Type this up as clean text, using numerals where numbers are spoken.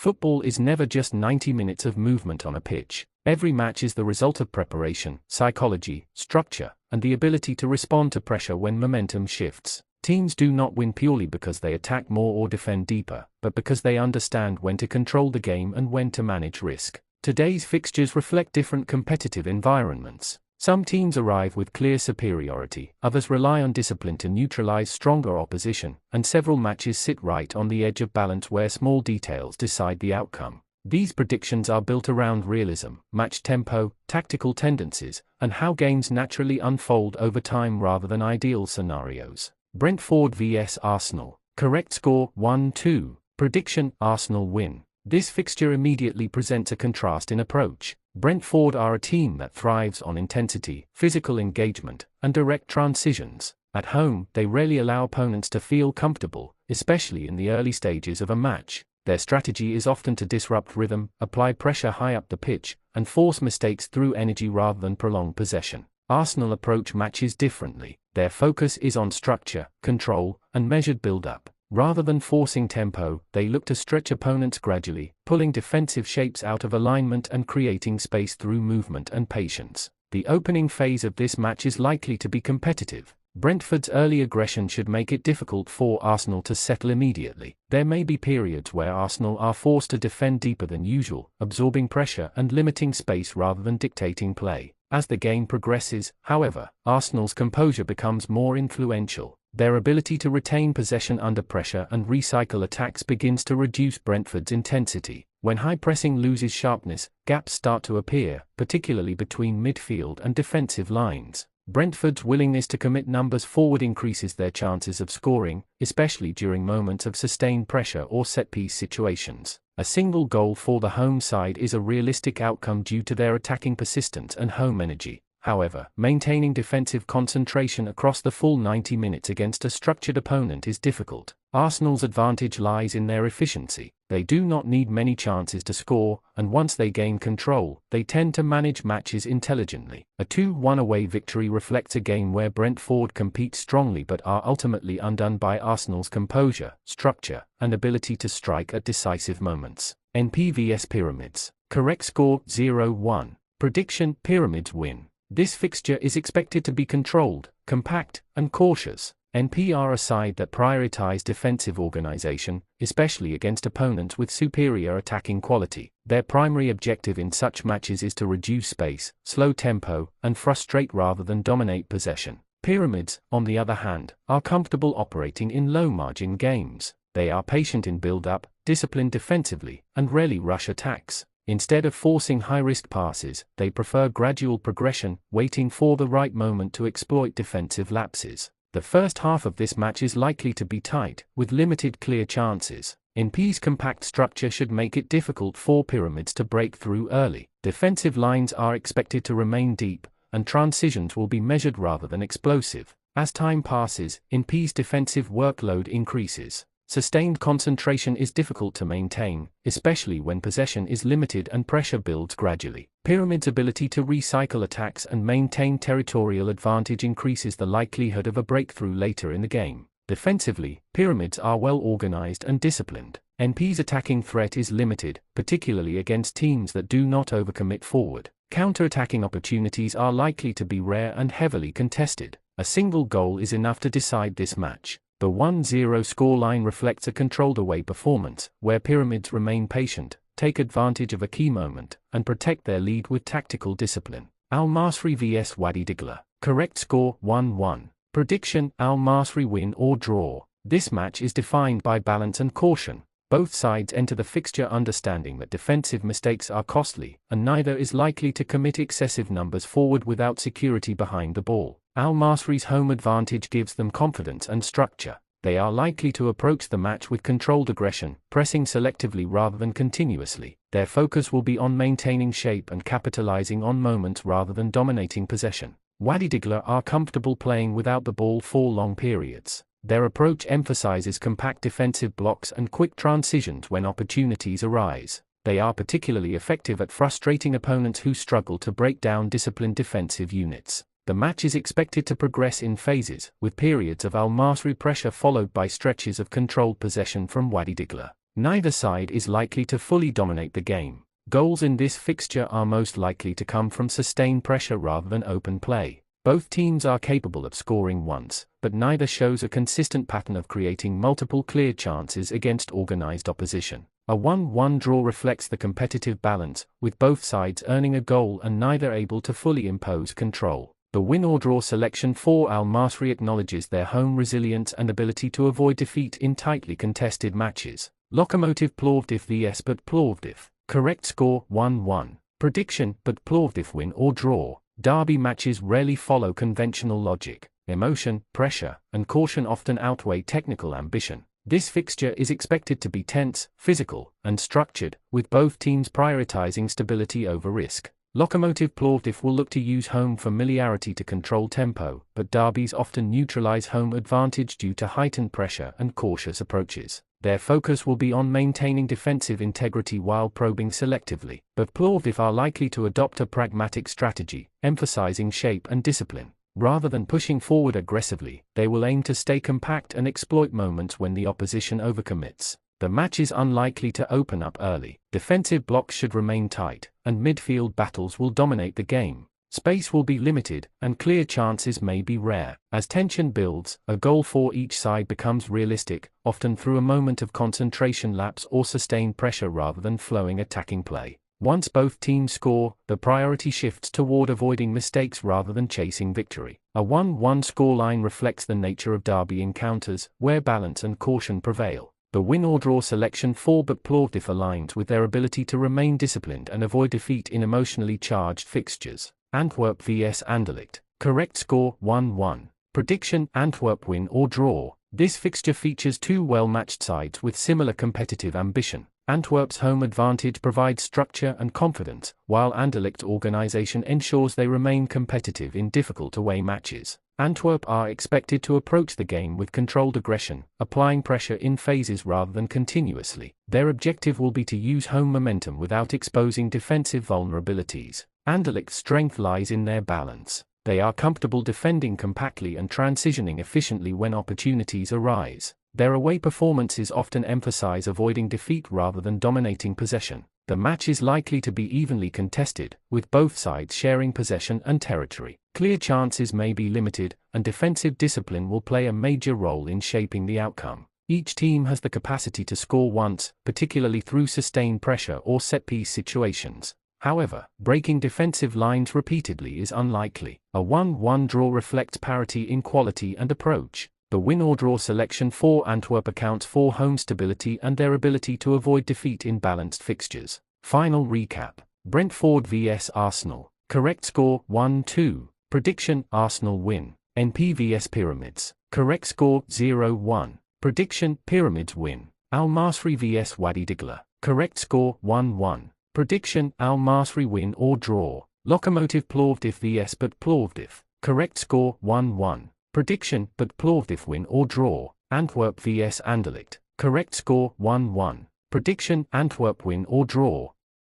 Football is never just 90 minutes of movement on a pitch. Every match is the result of preparation, psychology, structure, and the ability to respond to pressure when momentum shifts. Teams do not win purely because they attack more or defend deeper, but because they understand when to control the game and when to manage risk. Today's fixtures reflect different competitive environments. Some teams arrive with clear superiority, others rely on discipline to neutralize stronger opposition, and several matches sit right on the edge of balance where small details decide the outcome. These predictions are built around realism, match tempo, tactical tendencies, and how games naturally unfold over time rather than ideal scenarios. Brentford vs Arsenal. Correct score 1-2. Prediction: Arsenal win. This fixture immediately presents a contrast in approach. Brentford are a team that thrives on intensity, physical engagement, and direct transitions. At home, they rarely allow opponents to feel comfortable, especially in the early stages of a match. Their strategy is often to disrupt rhythm, apply pressure high up the pitch, and force mistakes through energy rather than prolonged possession. Arsenal approach matches differently. Their focus is on structure, control, and measured build-up. Rather than forcing tempo, they look to stretch opponents gradually, pulling defensive shapes out of alignment and creating space through movement and patience. The opening phase of this match is likely to be competitive. Brentford's early aggression should make it difficult for Arsenal to settle immediately. There may be periods where Arsenal are forced to defend deeper than usual, absorbing pressure and limiting space rather than dictating play. As the game progresses, however, Arsenal's composure becomes more influential. Their ability to retain possession under pressure and recycle attacks begins to reduce Brentford's intensity. When high pressing loses sharpness, gaps start to appear, particularly between midfield and defensive lines. Brentford's willingness to commit numbers forward increases their chances of scoring, especially during moments of sustained pressure or set-piece situations. A single goal for the home side is a realistic outcome due to their attacking persistence and home energy. However, maintaining defensive concentration across the full 90 minutes against a structured opponent is difficult. Arsenal's advantage lies in their efficiency. They do not need many chances to score, and once they gain control, they tend to manage matches intelligently. A 2-1 away victory reflects a game where Brentford compete strongly but are ultimately undone by Arsenal's composure, structure, and ability to strike at decisive moments. ENPPI vs Pyramids. Correct score 0-1. Prediction: Pyramids win. This fixture is expected to be controlled, compact, and cautious. ENPPI are a side that prioritize defensive organization, especially against opponents with superior attacking quality. Their primary objective in such matches is to reduce space, slow tempo, and frustrate rather than dominate possession. Pyramids, on the other hand, are comfortable operating in low-margin games. They are patient in build-up, disciplined defensively, and rarely rush attacks. Instead of forcing high-risk passes, they prefer gradual progression, waiting for the right moment to exploit defensive lapses. The first half of this match is likely to be tight, with limited clear chances. ENPPI's compact structure should make it difficult for Pyramids to break through early. Defensive lines are expected to remain deep, and transitions will be measured rather than explosive. As time passes, ENPPI's defensive workload increases. Sustained concentration is difficult to maintain, especially when possession is limited and pressure builds gradually. Pyramids' ability to recycle attacks and maintain territorial advantage increases the likelihood of a breakthrough later in the game. Defensively, Pyramids are well organized and disciplined. ENPPI's attacking threat is limited, particularly against teams that do not overcommit forward. Counter-attacking opportunities are likely to be rare and heavily contested. A single goal is enough to decide this match. The 1-0 scoreline reflects a controlled away performance, where Pyramids remain patient, take advantage of a key moment, and protect their lead with tactical discipline. Masry vs Wadi Degla. Correct score 1-1. Prediction: Masry win or draw. This match is defined by balance and caution. Both sides enter the fixture understanding that defensive mistakes are costly, and neither is likely to commit excessive numbers forward without security behind the ball. Masry's home advantage gives them confidence and structure. They are likely to approach the match with controlled aggression, pressing selectively rather than continuously. Their focus will be on maintaining shape and capitalizing on moments rather than dominating possession. Wadi Degla are comfortable playing without the ball for long periods. Their approach emphasizes compact defensive blocks and quick transitions when opportunities arise. They are particularly effective at frustrating opponents who struggle to break down disciplined defensive units. The match is expected to progress in phases, with periods of Masry pressure followed by stretches of controlled possession from Wadi Degla. Neither side is likely to fully dominate the game. Goals in this fixture are most likely to come from sustained pressure rather than open play. Both teams are capable of scoring once, but neither shows a consistent pattern of creating multiple clear chances against organized opposition. A 1-1 draw reflects the competitive balance, with both sides earning a goal and neither able to fully impose control. The win or draw selection for Al Masry acknowledges their home resilience and ability to avoid defeat in tightly contested matches. Lokomotiv Plovdiv vs but Plovdiv. Correct score 1-1. Prediction but Plovdiv win or draw. Derby matches rarely follow conventional logic. Emotion, pressure, and caution often outweigh technical ambition. This fixture is expected to be tense, physical, and structured, with both teams prioritizing stability over risk. Lokomotiv Plovdiv will look to use home familiarity to control tempo, but derbies often neutralize home advantage due to heightened pressure and cautious approaches. Their focus will be on maintaining defensive integrity while probing selectively, but Plovdiv are likely to adopt a pragmatic strategy, emphasizing shape and discipline. Rather than pushing forward aggressively, they will aim to stay compact and exploit moments when the opposition overcommits. The match is unlikely to open up early. Defensive blocks should remain tight, and midfield battles will dominate the game. Space will be limited, and clear chances may be rare. As tension builds, a goal for each side becomes realistic, often through a moment of concentration lapse or sustained pressure rather than flowing attacking play. Once both teams score, the priority shifts toward avoiding mistakes rather than chasing victory. A 1-1 scoreline reflects the nature of derby encounters, where balance and caution prevail. The win or draw selection for but Plovdiv aligns with their ability to remain disciplined and avoid defeat in emotionally charged fixtures. Antwerp vs Anderlecht. Correct score 1-1. Prediction Antwerp win or draw. This fixture features two well-matched sides with similar competitive ambition. Antwerp's home advantage provides structure and confidence, while Anderlecht's organization ensures they remain competitive in difficult away matches. Antwerp are expected to approach the game with controlled aggression, applying pressure in phases rather than continuously. Their objective will be to use home momentum without exposing defensive vulnerabilities. Anderlecht's strength lies in their balance. They are comfortable defending compactly and transitioning efficiently when opportunities arise. Their away performances often emphasize avoiding defeat rather than dominating possession. The match is likely to be evenly contested, with both sides sharing possession and territory. Clear chances may be limited, and defensive discipline will play a major role in shaping the outcome. Each team has the capacity to score once, particularly through sustained pressure or set-piece situations. However, breaking defensive lines repeatedly is unlikely. A 1-1 draw reflects parity in quality and approach. The win or draw selection for Antwerp accounts for home stability and their ability to avoid defeat in balanced fixtures. Final recap. Brentford vs Arsenal. Correct score 1-2. Prediction Arsenal win. ENPPI vs Pyramids. Correct score 0-1. Prediction Pyramids win. Al Masry vs Wadi Degla. Correct score 1-1. Prediction Al Masry win or draw. Lokomotiv Plovdiv vs but Plovdiv. Correct score 1-1. Prediction but Plovdiv win or draw. Antwerp vs Anderlecht. Correct score 1-1. Prediction Antwerp win or draw.